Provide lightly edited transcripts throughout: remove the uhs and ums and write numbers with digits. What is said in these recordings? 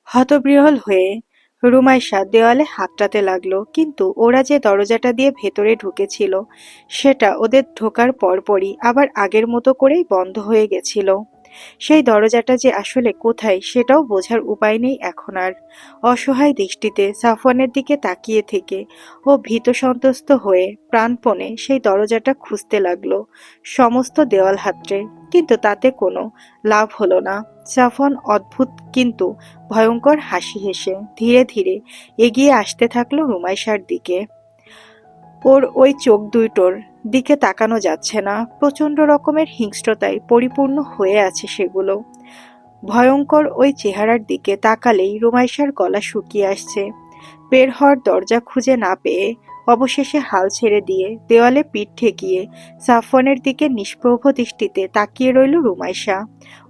হতবিহ্বল হয়ে রুমাইশা দেওয়ালে হাতড়াতে লাগলো, কিন্তু ওরা যে দরজাটা দিয়ে ভেতরে ঢুকেছিল সেটা ওদের ঢোকার পরপরই আবার আগের মতো করেই বন্ধ হয়ে গেছিল। সেই দরজাটা যে আসলে কোথায় সেটাও বোঝার উপায় নেই এখন আর। অসহায় দৃষ্টিতে সাফওয়ানের দিকে তাকিয়ে থেকে ও ভীত সন্ত্রস্ত হয়ে প্রাণপণে সেই দরজাটা খুঁজতে লাগলো সমস্ত দেওয়াল হাতড়ে, কিন্তু তাতে কোনো লাভ হলো না। সাফওয়ান অদ্ভুত কিন্তু ভয়ঙ্কর হাসি হেসে ধীরে ধীরে এগিয়ে আসতে থাকলো রুমাইশার দিকে। ওর ওই চোখ দুটোর দিকে তাকানো যাচ্ছে না, প্রচন্ড রকমের হিংস্রতায় পরিপূর্ণ হয়ে আছে সেগুলো। ভয়ঙ্কর ওই চেহারার দিকে তাকালেই রুমাইশার গলা শুকিয়ে আসছে। বের হওয়ার দরজা খুঁজে না পেয়ে অবশেষে হাল ছেড়ে দিয়ে দেওয়ালে পিঠ ঠেকিয়ে সাফওয়ানের দিকে নিষ্প্রভ দৃষ্টিতে তাকিয়ে রইল রুমাইশা।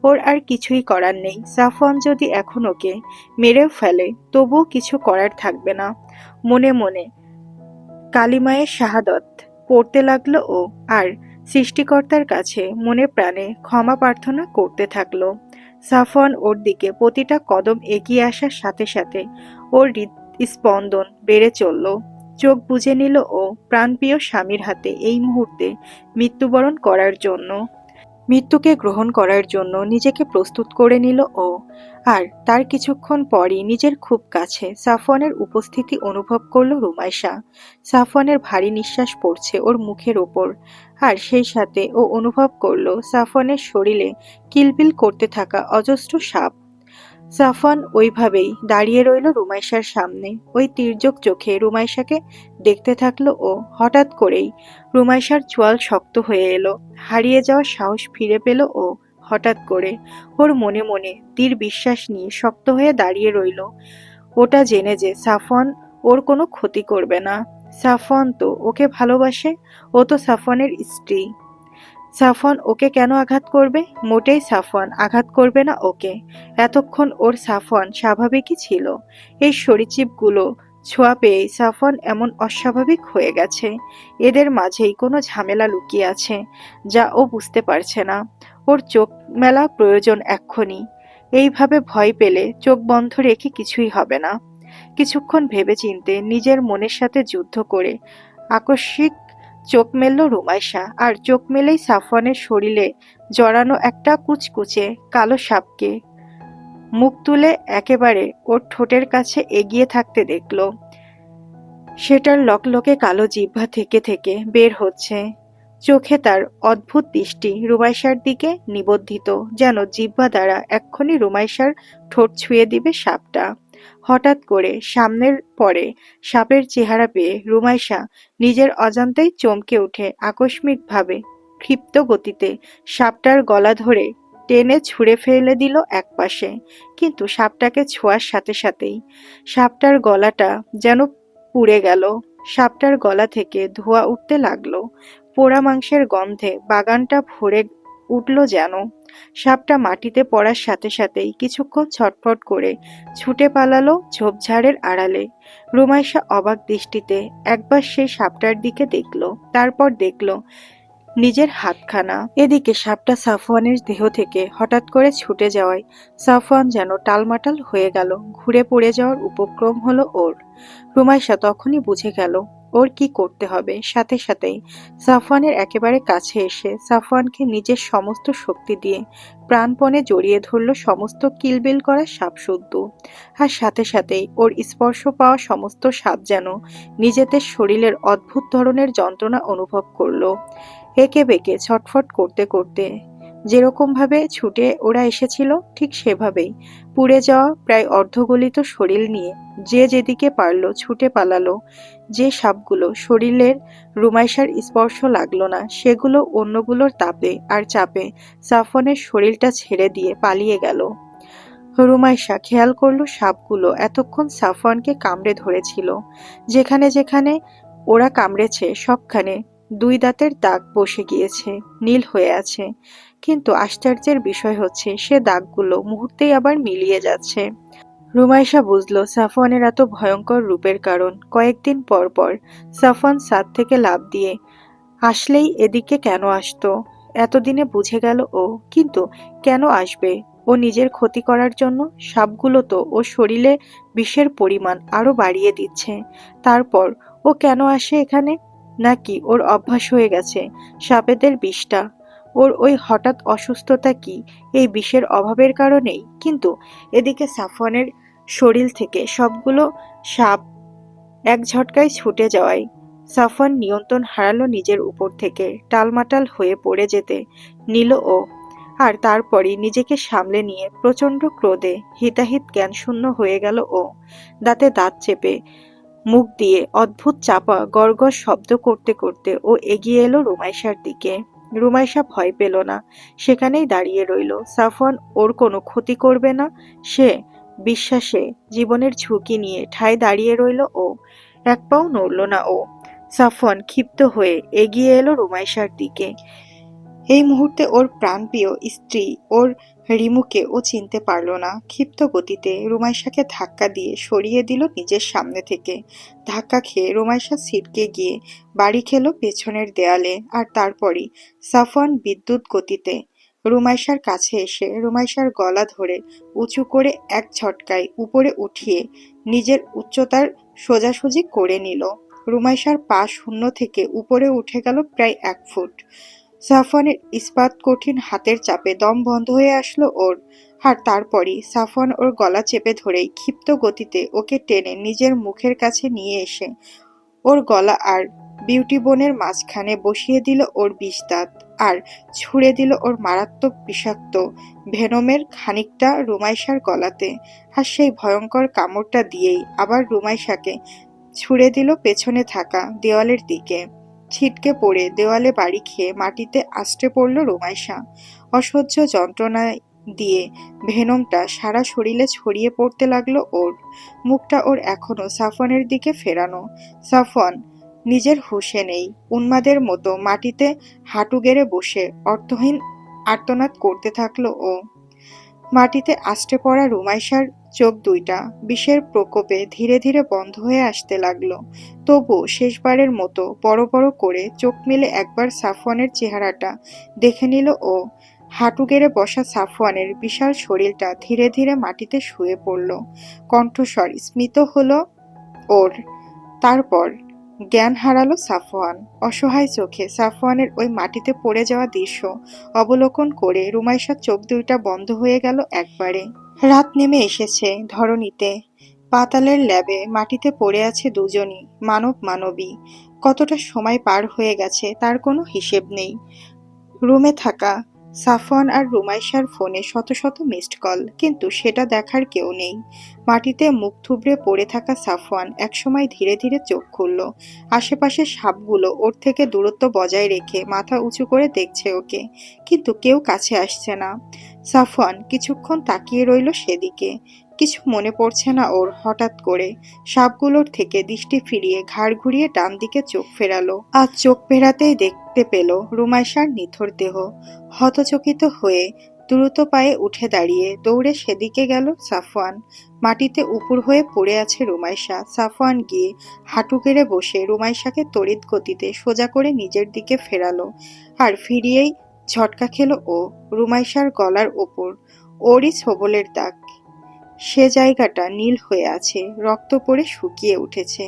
ওর আর কিছুই করার নেই, সাফওয়ান যদি এখন ওকে মেরেও ফেলে তবুও কিছু করার থাকবে না। মনে মনে কালিমায়ে শাহাদত পড়তে লাগলো ও, আর সৃষ্টিকর্তার কাছে মনে প্রাণে ক্ষমা প্রার্থনা করতে থাকলো। সাফওয়ান ওর দিকে প্রতিটা কদম এগিয়ে আসার সাথে সাথে ওর হৃদস্পন্দন বেড়ে চলল। চোখ বুজে নিল ও প্রাণপ্রিয় স্বামীর হাতে এই মুহূর্তে মৃত্যুবরণ করার জন্য। মৃত্যুকে গ্রহণ করার জন্য নিজেকে প্রস্তুত করে নিল ও। আর তার কিছুক্ষণ পরই নিজের খুব কাছে সাফওয়ানের উপস্থিতি অনুভব করল রুমাইশা। সাফওয়ানের ভারী নিঃশ্বাস পড়ছে ওর মুখের ওপর, আর সেই সাথে ও অনুভব করল সাফওয়ানের শরীরে কিলবিল করতে থাকা অজস্র সাপ। সাফওয়ান ওইভাবেই দাঁড়িয়ে রইল রুমাইশার সামনে, ওই তির্যক চোখে রুমাইশাকে দেখতে থাকলো ও। হঠাৎ করেই রুমাইশার চোয়াল শক্ত হয়ে এলো, হারিয়ে যাওয়ার সাহস ফিরে পেল ও। হঠাৎ করে ওর মনে মনে দৃঢ় বিশ্বাস নিয়ে শক্ত হয়ে দাঁড়িয়ে রইল, ওটা জেনে যে সাফওয়ান ওর কোনো ক্ষতি করবে না। সাফওয়ান তো ওকে ভালোবাসে, ও তো সাফওয়ানের স্ত্রী। সাফওয়ান ওকে কেন আঘাত করবে? মোটেই সাফওয়ান আঘাত করবে না ওকে। এতক্ষণ ওর সাফওয়ান স্বাভাবিকই ছিল, এই সরীসৃপগুলো ছোঁয়া পেয়েই সাফওয়ান এমন অস্বাভাবিক হয়ে গেছে। এদের মাঝেই কোনো ঝামেলা লুকিয়ে আছে যা ও বুঝতে পারছে না। ওর চোখ মেলা প্রয়োজন এক্ষুনি। এইভাবে ভয় পেলে চোখ বন্ধ রেখে কিছুই হবে না। কিছুক্ষণ ভেবেচিন্তে নিজের মনের সাথে যুদ্ধ করে আকস্মিক চোখ মেলল রুমাইশা, আর চোখ মেলেই সাফওয়ানের শরীরে জড়ানো একটা কুচকুচে কালো সাপকে মুখ তুলে একেবারে ওর ঠোঁটের কাছে এগিয়ে থাকতে দেখল। সেটার লকলকে কালো জিহ্বা থেকে থেকে বের হচ্ছে। চোখে তার অদ্ভুত দৃষ্টি রুমাইশার দিকে নিবদ্ধিত, যেন জিহ্বা দ্বারা এক্ষুনি রুমাইশার ঠোঁট ছুঁয়ে দিবে সাপটা। হঠাৎ করে সামনের পরে সাপের চেহারা পেয়ে রুমাইশা নিজের অজান্তেই চমকে উঠে আকস্মিকভাবে ক্ষিপ্ত গতিতে সাপটার গলা ধরে টেনে ছুঁড়ে ফেলে দিল একপাশে। কিন্তু সাপটাকে ছোঁয়ার সাথে সাথেই সাপটার গলাটা যেন পুড়ে গেল। সাপটার গলা থেকে ধোঁয়া উঠতে লাগলো, পোড়া মাংসের গন্ধে বাগানটা ভরে উঠল যেন। সাপটা মাটিতে পড়ার সাথে সাথেই কিছুক্ষণ ছটফট করে ছুটে পালালো ঝোপঝাড়ের আড়ালে। রুমাইশা অবাক দৃষ্টিতে একবার সেই সাপটার দিকে দেখল, তারপর দেখল নিজের হাতখানা। এদিকে সাপটা সাফওয়ানের দেহ থেকে হঠাৎ করে ছুটে যাওয়ায় সাফওয়ান যেন টালমাটাল হয়ে গেল, ঘুরে পড়ে যাওয়ার উপক্রম হলো ওর। রুমাইশা তখনই বুঝে গেল ওর কি করতে হবে। সাথে সাথেই সাফওয়ানের একেবারে কাছে এসে সাফওয়ানকে নিজের সমস্ত শক্তি দিয়ে প্রাণপণে জড়িয়ে ধরল সমস্ত কিলবিল করা সাপসুদ্ধ। আর সাথে সাথেই ওর স্পর্শ পাওয়া সমস্ত সাপ যেন নিজেদের শরীরের অদ্ভুত ধরনের যন্ত্রণা অনুভব করলো। একে বেঁকে ছটফট করতে করতে যেরকম ভাবে ছুটে ওরা এসেছিল ঠিক সেভাবেই পুড়ে যাওয়া প্রায় অর্ধগলিত শরীর নিয়ে যে যেদিকে পারল ছুটে পালালো। যে সাপগুলো শরীরের রুমাইশার স্পর্শ লাগলো না সেগুলো অন্যগুলোর তাপে আর চাপে সাফওয়ানের শরীরটা ছেড়ে দিয়ে পালিয়ে গেল। রুমাইশা খেয়াল করলো সাপগুলো এতক্ষণ সাফওয়ানকে কামড়ে ধরেছিল। যেখানে যেখানে ওরা কামড়েছে সবখানে দুই দাঁতের দাগ বসে গিয়েছে, নীল হয়ে আছে। কিন্তু আশ্চর্যের বিষয় হচ্ছে সে দাগগুলো মুহূর্তেই আবার মিলিয়ে যাচ্ছে। রুমাইশা বুঝল সাফওয়ানের এত ভয়ঙ্কর রূপের কারণ। কয়েকদিন পর পর সাফওয়ান ছাদ থেকে লাফ দিয়ে আসলেই এদিকে কেন আসতো? এতদিনে বুঝে গেল ও, কিন্তু কেন আসবে? ও নিজের ক্ষতি করার জন্য? সাপগুলো তো ওর শরীরে বিষের পরিমাণ আরো বাড়িয়ে দিচ্ছে। তারপর ও কেন আসে এখানে? নাকি ওর অভ্যাস হয়ে গেছে সাপেদের বিষটা? ওর ওই হঠাৎ অসুস্থতা কি এই বিষের অভাবের কারণেই? কিন্তু এদিকে সাফওয়ানের শরীর থেকে সবগুলো সাপ এক ঝটকায় ছুটে যাওয়ায় সাফওয়ান নিয়ন্ত্রণ হারালো নিজের উপর থেকে, টালমাটাল হয়ে পড়ে যেতে নিল ও। আর তারপরই নিজেকে সামলে নিয়ে প্রচণ্ড ক্রোধে হিতাহিত জ্ঞানশূন্য হয়ে গেল ও। দাঁতে দাঁত চেপে মুখ দিয়ে অদ্ভুত চাপা গড়গড় শব্দ করতে করতে ও এগিয়ে এলো রুমাইশার দিকে। রুমাইশা ভয় পেল না, সেখানেই দাঁড়িয়ে রইল। সাফওয়ান ওর কোনো ক্ষতি করবে না সে বিশ্বাসে জীবনের ঝুঁকি নিয়ে ঠায় দাঁড়িয়ে রইল ও। এক পাও নড়ল না ও। সাফওয়ান ক্ষিপ্ত হয়ে এগিয়ে এলো রুমাইশার দিকে। এই মুহূর্তে ওর প্রাণপ্রিয় স্ত্রী ওর রিমুকে ও চিনতে পারল না। ক্ষিপ্ত গতিতে রুমাইশাকে ধাক্কা দিয়ে সরিয়ে দিল নিজের সামনে থেকে। ধাক্কা খেয়ে রুমাইশা ছিটকে গিয়ে বাড়ি খেলো পেছনের দেয়ালে। আর তারপরই সাফওয়ান বিদ্যুৎ গতিতে রুমাইশার কাছে এসে রুমাইশার গলা ধরে উঁচু করে এক ঝটকায় উপরে উঠিয়ে নিজের উচ্চতার সোজাসুজি করে নিল। রুমাইশার পা শূন্য থেকে উপরে উঠে গেল প্রায় 1 ফুট। সাফওয়ানের ইস্পাত কঠিন হাতের চাপে দম বন্ধ হয়ে আসলো ওর। আর তারপরই সাফওয়ান ওর গলা চেপে ধরেই ক্ষিপ্ত গতিতে ওকে টেনে নিজের মুখের কাছে নিয়ে এসে ওর গলা আর বিউটি বোনের মাঝখানে বসিয়ে দিল ওর বিষদাঁত আর ছুঁড়ে দিল ওর মারাত্মক বিষাক্ত ভেনমের খানিকটা রুমাইশার গলাতে। আর সেই ভয়ঙ্কর কামড়টা দিয়েই আবার রুমাইশাকে ছুঁড়ে দিল পেছনে থাকা দেওয়ালের দিকে। ছিটকে পড়ে দেওয়ালে বাড়ি খেয়ে মাটিতে আছড়ে পড়ল রুমাইশা। অসহ্য যন্ত্রণায় দিয়ে ভেনমটা সারা শরীরে ছড়িয়ে পড়তে লাগলো ওর। মুখটা ওর এখনো সাফওয়ানের দিকে ফেরানো। সাফওয়ান নিজের হুঁশে নেই, উন্মাদের মতো মাটিতে হাঁটু গেড়ে বসে অর্থহীন আর্তনাদ করতে থাকলো ও। মাটিতে আছড়ে পড়া রুমাইশার চোখ দুইটা বিষের প্রকোপে ধীরে ধীরে বন্ধ হয়ে আসতে লাগলো। তবুও শেষবারের মতো বড় বড় করে চোখ মেলে একবার সাফওয়ানের চেহারাটা দেখে নিল ও। হাঁটু গেড়ে বসা সাফওয়ানের বিশাল শরীরটা ধীরে ধীরে মাটিতে শুয়ে পড়ল। কণ্ঠস্বর স্মিত হলো ওর। তারপর জ্ঞান হারালো সাফওয়ান। অসহায় চোখে সাফওয়ানের ওই মাটিতে পড়ে যাওয়া দৃশ্য অবলোকন করে রুমাইশার চোখ দুইটা বন্ধ হয়ে গেল একবারে। রাত নেমে এসেছে ধরণীতে। পাতালের ল্যাবে মাটিতে পড়ে আছে দুজনই, মানব মানবী। কতটা সময় পার হয়ে গেছে তার কোনো হিসেব নেই। রুমে থাকা সাফওয়ান আর রুমাইশার ফোনে শত শত মিসড কল, কিন্তু সেটা দেখার কেউ নেই। মাটিতে মুখ থুবড়ে পড়ে থাকা সাফওয়ান একসময় ধীরে ধীরে চোখ খুলল। আশেপাশের সাপগুলো ওর থেকে দূরত্ব বজায় রেখে মাথা উঁচু করে দেখছে ওকে, কিন্তু কেউ কাছে আসছে না। সাফওয়ান কিছুক্ষণ তাকিয়ে রইল সেদিকে। কিছু মনে পড়ছে না ওর। হঠাৎ করে সাপগুলোর থেকে দৃষ্টি ফিরিয়ে ঘাড় ঘুরিয়ে ডান দিকে চোখ ফেরালো। আজ চোখ ফেরাতেই দেখতে পেল রুমাইশার নিথর দেহ। হতচকিত হয়ে দ্রুত পায়ে উঠে দাঁড়িয়ে দৌড়ে সেদিকে গেল সাফওয়ান। মাটিতে উপুড় হয়ে পড়ে আছে রুমাইশা। সাফওয়ান গিয়ে হাঁটু গেড়ে বসে রুমাইশাকে তড়িৎ গতিতে সোজা করে নিজের দিকে ফেরালো। আর ফিরিয়েই ঝটকা খেলো ও। রুমাইশার গলার ওপর ওরই ছোবলের দাগ। সে জায়গাটা নীল হয়ে আছে, রক্ত পড়ে শুকিয়ে উঠেছে।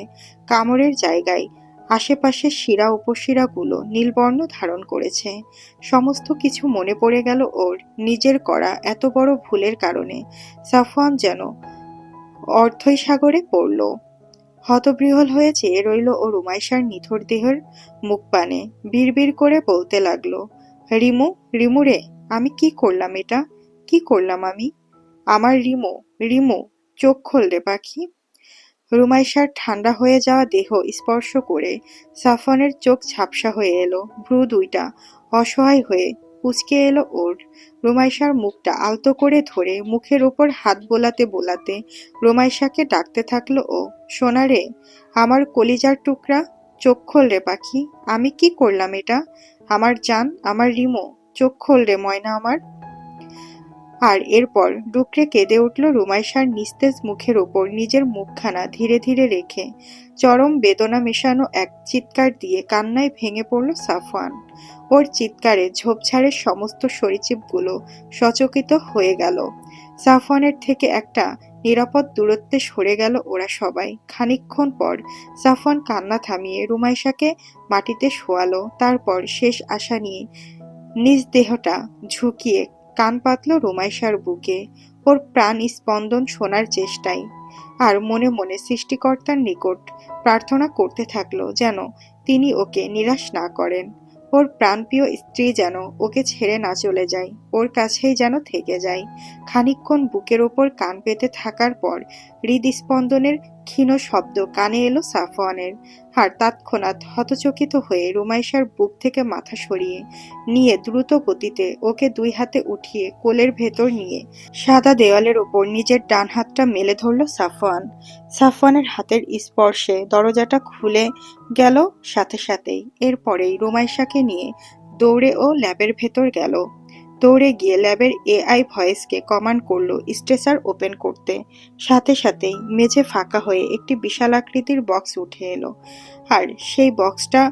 কামড়ের জায়গায় আশেপাশের শিরা উপশিরাগুলো নীলবর্ণ ধারণ করেছে। সমস্ত কিছু মনে পড়ে গেল ওর নিজের করা এত বড় ভুলের কারণে। সাফওয়ান যেন অর্থই সাগরে পড়ল। হতবিহ্বল হয়ে চেয়ে রইল ও রুমাইশার নিথর দেহের মুখপানে। বিড়বিড় করে বলতে লাগলো, রিমু, রিমু রে, আমি কি করলাম এটা? কি করলাম আমি? আমার রিমু, রিমু, চোখ খোল রে পাখি। রুমাইশার ঠান্ডা হয়ে যাওয়া দেহ স্পর্শ করে সাফওয়ানের চোখ ঝাপসা হয়ে এলো। ভ্রু দুইটা অসহায় হয়ে কুঁচকে এলো ওর। রুমাইশার মুখটা আলতো করে ধরে মুখের ওপর হাত বোলাতে বোলাতে রুমাইশাকে ডাকতে থাকলো ও। সোনা রে, আমার কলিজার টুকরা, চোখ খোল রে পাখি। আমি কি করলাম এটা? আমার জান, আমার রিমু, চোখ খোল রে ময়না আমার। আর এরপর ডুকরে কেঁদে উঠল রুমাইশার নিস্তেজ মুখের ওপর নিজের মুখখানা ধীরে ধীরে রেখে। চরম বেদনা মেশানো এক চিৎকার দিয়ে কান্নায় ভেঙে পড়ল সাফওয়ান। ওর চিৎকারে ঝোপঝাড়ের সমস্ত সরীসৃপগুলো সচকিত হয়ে গেল। সাফওয়ানের থেকে একটা নিরাপদ দূরত্বে সরে গেল ওরা সবাই। খানিকক্ষণ পর সাফওয়ান কান্না থামিয়ে রুমাইশাকে মাটিতে শোয়ালো। তারপর শেষ আশা নিয়ে নিজ দেহটা ঝুঁকিয়ে কান পাতল রুমাইশার বুকে, ওর প্রাণ স্পন্দন শোনার চেষ্টায়। আর মনে মনে সৃষ্টিকর্তার নিকট প্রার্থনা করতে থাকলো যেন তিনি ওকে নিরাশ না করেন। ওর প্রাণপ্রিয় স্ত্রী যেন ওকে ছেড়ে না চলে যায়, ওর কাছেই যেন থেকে যায়। খানিকক্ষণ বুকের ওপর কান পেতে থাকার পর হৃদস্পন্দনের ক্ষীণ শব্দ কানে এলো সাফওয়ানের। আর তৎক্ষণাৎ হতচকিত হয়ে রুমাইশার বুক থেকে মাথা সরিয়ে নিয়ে দ্রুত গতিতে ওকে দুই হাতে উঠিয়ে কোলের ভেতর নিয়ে সাদা দেওয়ালের ওপর নিজের ডান হাতটা মেলে ধরল সাফওয়ান। সাফওয়ানের হাতের স্পর্শে দরজাটা খুলে গেল সাথে সাথেই। এরপরেই রুমাইশাকে নিয়ে দৌড়ে ও ল্যাবের ভেতর গেল। দৌড়ে গিয়ে ল্যাবের এআই ভয়েসকে কমান্ড করলো স্ট্রেচার ওপেন করতে। সাথে সাথেই মেঝে ফাঁকা হয়ে একটি বিশালাকৃতির বক্স উঠে এলো। আর সেই বক্সটা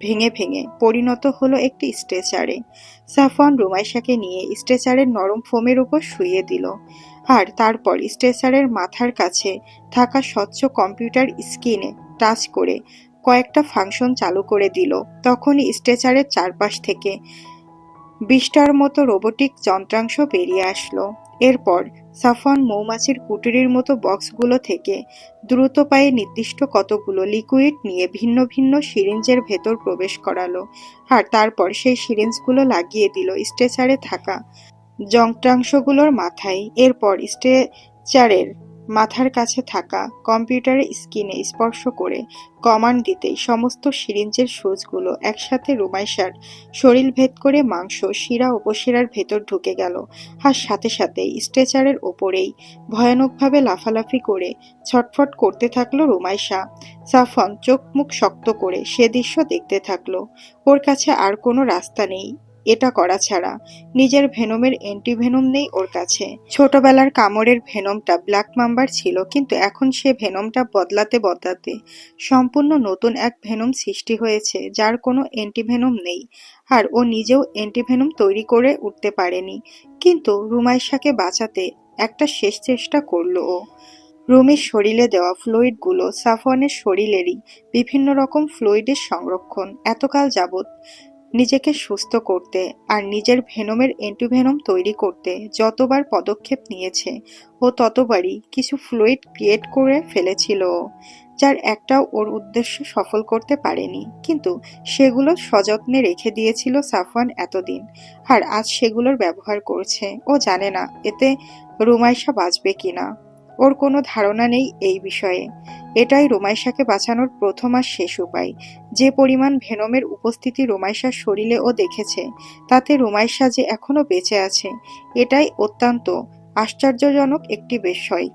ভেঙে ভেঙে পরিণত হলো একটি স্ট্রেচারে। সাফওয়ান রুমাইশাকে নিয়ে স্ট্রেচারের নরম ফোমের উপর শুইয়ে দিল। আর তারপর স্ট্রেচারের মাথার কাছে থাকা স্বচ্ছ কম্পিউটার স্ক্রিনে টাচ করে কয়েকটা ফাংশন চালু করে দিল। তখনই স্ট্রেচারের চারপাশ থেকে 20টার মতো রোবোটিক যন্ত্রাংশ বেরিয়ে আসলো। এরপর সাফওয়ান মৌমাছির কুটিরের মতো বক্সগুলো থেকে দ্রুত পায়ে নির্দিষ্ট কতগুলো লিকুইড নিয়ে ভিন্ন ভিন্ন সিরিঞ্জের ভেতর প্রবেশ করালো। আর তারপর সেই সিরিঞ্জগুলো লাগিয়ে দিল স্ট্রেচারে থাকা যন্ত্রাংশগুলোর মাথায়। এরপর স্ট্রেচারের মাথার কাছে থাকা কম্পিউটারের স্ক্রিনে স্পর্শ করে কমান্ড দিতেই সমস্ত সিরিঞ্জের সুচগুলো একসাথে রুমাইশার শরীর ভেদ করে মাংস, শিরা, উপশিরার ভেতর ঢুকে গেল। আর সাথে সাথেই স্ট্রেচারের ওপরেই ভয়ানকভাবে লাফালাফি করে ছটফট করতে থাকলো রুমাইশা। সাফওয়ান চোখ মুখ শক্ত করে সে দৃশ্য দেখতে থাকলো। ওর কাছে আর কোনো রাস্তা নেই এটা করা ছাড়া। নিজের ভেনমের অ্যান্টিভেনম নেই ওর কাছে। ছোটবেলার কামড়ের ভেনমটা ব্ল্যাক মাম্বার ছিল, কিন্তু এখন সে ভেনমটা বদলাতে বদলাতে সম্পূর্ণ নতুন এক ভেনম সৃষ্টি হয়েছে যার কোনো অ্যান্টিভেনম নেই। আর ও নিজেও অ্যান্টিভেনম তৈরি করে উঠতে পারেনি। কিন্তু রুমাইশাকে বাঁচাতে একটা শেষ চেষ্টা করলো ও। রুমির শরীরে দেওয়া ফ্লুইডগুলো সাফওয়ানের শরীরেরই বিভিন্ন রকম ফ্লুইডের সংরক্ষণ। এতকাল যাবৎ নিজেকে সুস্থ করতে আর নিজের ভেনমের অ্যান্টিভেনম তৈরি করতে যতবার পদক্ষেপ নিয়েছে ও ততবারই কিছু ফ্লুইড ক্রিয়েট করে ফেলেছিল ও, যার একটাও ওর উদ্দেশ্য সফল করতে পারেনি। কিন্তু সেগুলো সযত্নে রেখে দিয়েছিল সাফওয়ান এতদিন। আর আজ সেগুলোর ব্যবহার করছে। ও জানে না এতে রুমাইশা বাঁচবে কিনা। ওর কোনো ধারণা নেই এই বিষয়ে। এটাই রুমাইশাকে বাঁচানোর প্রথম আর শেষ উপায়। যে পরিমাণ ভেনমের উপস্থিতি রুমাইশার শরীরে ও দেখেছে, তাতে রুমাইশা যে এখনো বেঁচে আছে এটাই অত্যন্ত আশ্চর্যজনক একটি বিষয়।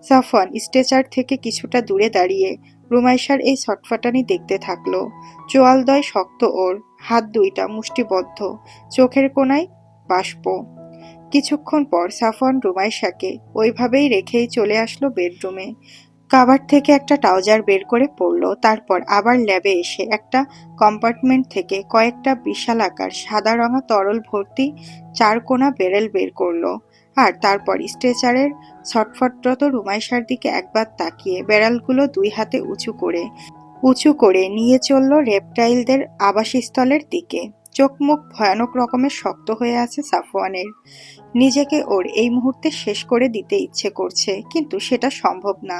সাফওয়ান স্ট্রেচার থেকে কিছুটা দূরে দাঁড়িয়ে রুমাইশার এই ছটফটানি দেখতে থাকলো। চোয়ালদ্বয় শক্ত ওর, হাত দুইটা মুষ্টিবদ্ধ, চোখের কোণায় বাষ্প। কিছুক্ষণ পর সাফওয়ান রুমাইশাকে ওইভাবেই রেখেই চলে আসলো বেডরুমে। কাভার থেকে একটা ট্রাউজার বের করে পরল। তারপর আবার ল্যাবে এসে একটা কম্পার্টমেন্ট থেকে কয়েকটা বিশালাকার সাদা রঙা তরল ভর্তি চারকোনা ব্যারেল বের করলো। আর তারপর স্ট্রেচারের ছটফটরত রুমাইশার দিকে একবার তাকিয়ে ব্যারেলগুলো দুই হাতে উঁচু করে নিয়ে চলল রেপটাইলদের আবাসস্থলের দিকে। চোখ মুখ ভয়ানক রকমের শক্ত হয়ে আছে সাফওয়ানের। নিজেকে ওর এই মুহূর্তে শেষ করে দিতে ইচ্ছে করছে, কিন্তু সেটা সম্ভব না।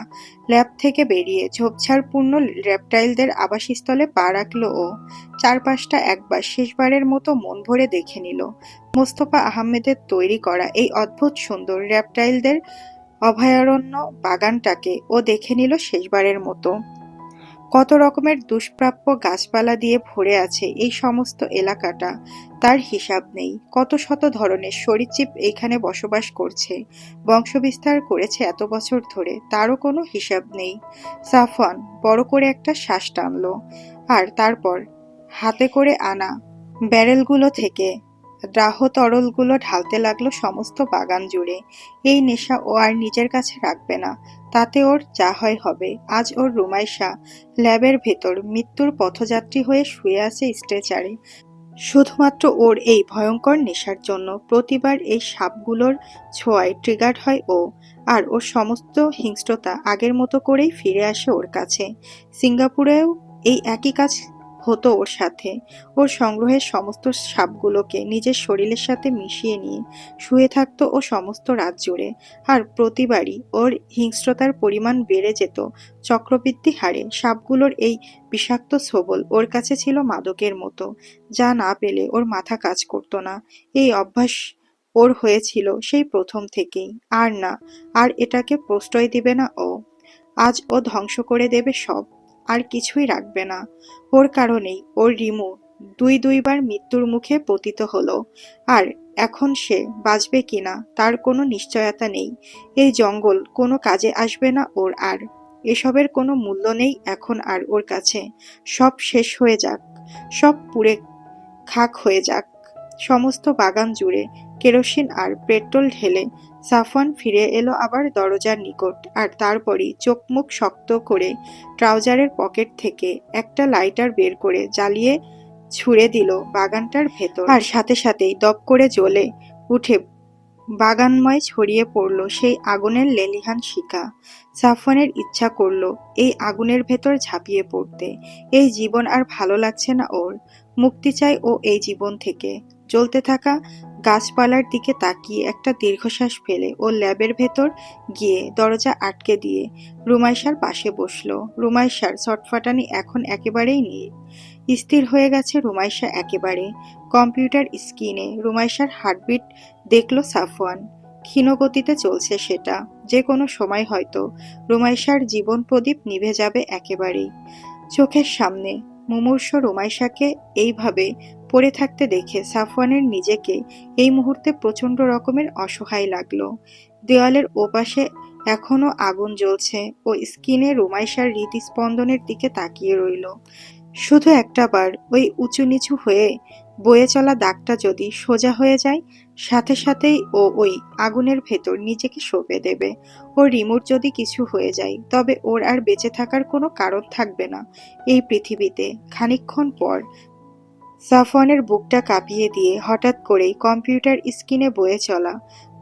ল্যাব থেকে বেরিয়ে ঝোপঝাড়পূর্ণ রেপটাইলদের আবাসস্থলে পা রাখল ও। চারপাশটা একবার শেষবারের মতো মন ভরে দেখে নিল। মোস্তফা আহমেদের তৈরি করা এই অদ্ভুত সুন্দর রেপটাইলদের অভয়ারণ্য বাগানটাকে ও দেখে নিল শেষবারের মতো। কত রকমের দুষ্প্রাপ্য গাছপালা দিয়ে ভরে আছে এই সমস্ত এলাকাটা, তার হিসাব নেই। কত শত ধরনের সরীসৃপ এইখানে বসবাস করছে, বংশবিস্তার করেছে এত বছর ধরে, তারও কোনো হিসাব নেই। সাফওয়ান বড় করে একটা শ্বাস টানল। আর তারপর হাতে করে আনা ব্যারেলগুলো থেকে দাহ তরলগুলো ঢালতে লাগলো সমস্ত বাগান জুড়ে। এই নেশা ও আর নিজের কাছে রাখবে না, তাতে ওর যা হয় হবে। আজ ওর রুমাইশা ল্যাবের ভেতর মৃত্যুর পথযাত্রী হয়ে শুয়ে আছে স্ট্রেচারে, শুধুমাত্র ওর এই ভয়ঙ্কর নেশার জন্য। প্রতিবার এই সাপগুলোর ছোঁয়ায় ট্রিগার্ড হয় ও, আর ওর সমস্ত হিংস্রতা আগের মতো করেই ফিরে আসে ওর কাছে। সিঙ্গাপুরেও এই একই কাজ হতো ওর সাথে। ওর সংগ্রহের সমস্ত সাপগুলোকে নিজের শরীরের সাথে মিশিয়ে নিয়ে শুয়ে থাকতো ও সমস্ত রাত জুড়ে। আর প্রতিবারই ওর হিংস্রতার পরিমাণ বেড়ে যেত চক্রবৃদ্ধি হারে। সাপগুলোর এই বিষাক্ত ছোবল ওর কাছে ছিল মাদকের মতো, যা না পেলে ওর মাথা কাজ করতো না। এই অভ্যাস ওর হয়েছিল সেই প্রথম থেকেই। আর না, আর এটাকে প্রশ্রয় দিবে না ও। আজ ও ধ্বংস করে দেবে সব, আর কিছুই রাখবে না। ওর কারণেই ওর রিমু দুইবার মৃত্যুর মুখে পতিত হলো। আর এখন সে বাঁচবে কিনা তার কোনো নিশ্চয়তা নেই। এই জঙ্গল কোনো কাজে আসবে না ওর আর। এসবের কোনো মূল্য নেই এখন আর ওর কাছে। সব শেষ হয়ে যাক, সব পুড়ে খাক হয়ে যাক। সমস্ত বাগান জুড়ে কেরোসিন আর পেট্রোল ঢেলে সাফওয়ান ফিরে এলো আবার দরজার নিকট। আর তারপরই চোখ মুখ শক্ত করে ট্রাউজারের পকেট থেকে একটা লাইটার বের করে জ্বালিয়ে ছুঁড়ে দিল বাগানটার ভেতর। আর সাথে সাথেই দপ করে জ্বলে উঠে বাগানময় ছড়িয়ে পড়ল সেই আগুনের লেলিহান শিখা। সাফওয়ানের ইচ্ছা করল এই আগুনের ভেতর ঝাঁপিয়ে পড়তে। এই জীবন আর ভালো লাগছে না ওর। মুক্তি চায় ও এই জীবন থেকে। জ্বলতে থাকা গাছপালার দিকে তাকিয়ে একটা দীর্ঘশ্বাস ফেলে ও ল্যাবের ভেতর গিয়ে দরজা আটকে দিয়ে রুমাইশার পাশে বসলো। রুমাইশার ছটফটানি এখন একেবারেই নেই। স্থির হয়ে গেছে রুমাইশা একেবারে। কম্পিউটার স্ক্রিনে রুমাইশার হার্টবিট দেখল সাফওয়ান। ক্ষীণ গতিতে চলছে সেটা। যে কোনো সময় হয়তো রুমাইশার জীবন প্রদীপ নিভে যাবে একেবারেই। চোখের সামনে মুমূর্ষ রুমাইশাকে এইভাবে পড়ে থাকতে দেখে সাফওয়ানের নিজেকে এই মুহূর্তে প্রচন্ড রকমের অসহায় লাগলো। দেওয়ালের ওপাশে এখনো আগুন জ্বলছে ও স্ক্রিনে রুমাইশার হৃদস্পন্দনের দিকে তাকিয়ে রইল। শুধু একটা বার ওই উঁচু নিচু হয়ে বয়ে চলা দাগটা যদি সোজা হয়ে যায়, সাথে সাথেই ও ওই আগুনের ভেতর নিজেকে সঁপে দেবে। ওর রিমোট যদি কিছু হয়ে যায়, তবে ওর আর বেঁচে থাকার কোনো কারণ থাকবে না এই পৃথিবীতে। খানিকক্ষণ পর সাফওয়ানের বুকটা কাঁপিয়ে দিয়ে হঠাৎ করেই কম্পিউটার স্ক্রিনে বয়ে চলা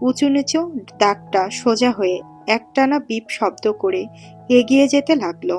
উঁচু নিচু দাগটা সোজা হয়ে একটানা বিপ শব্দ করে এগিয়ে যেতে লাগলো।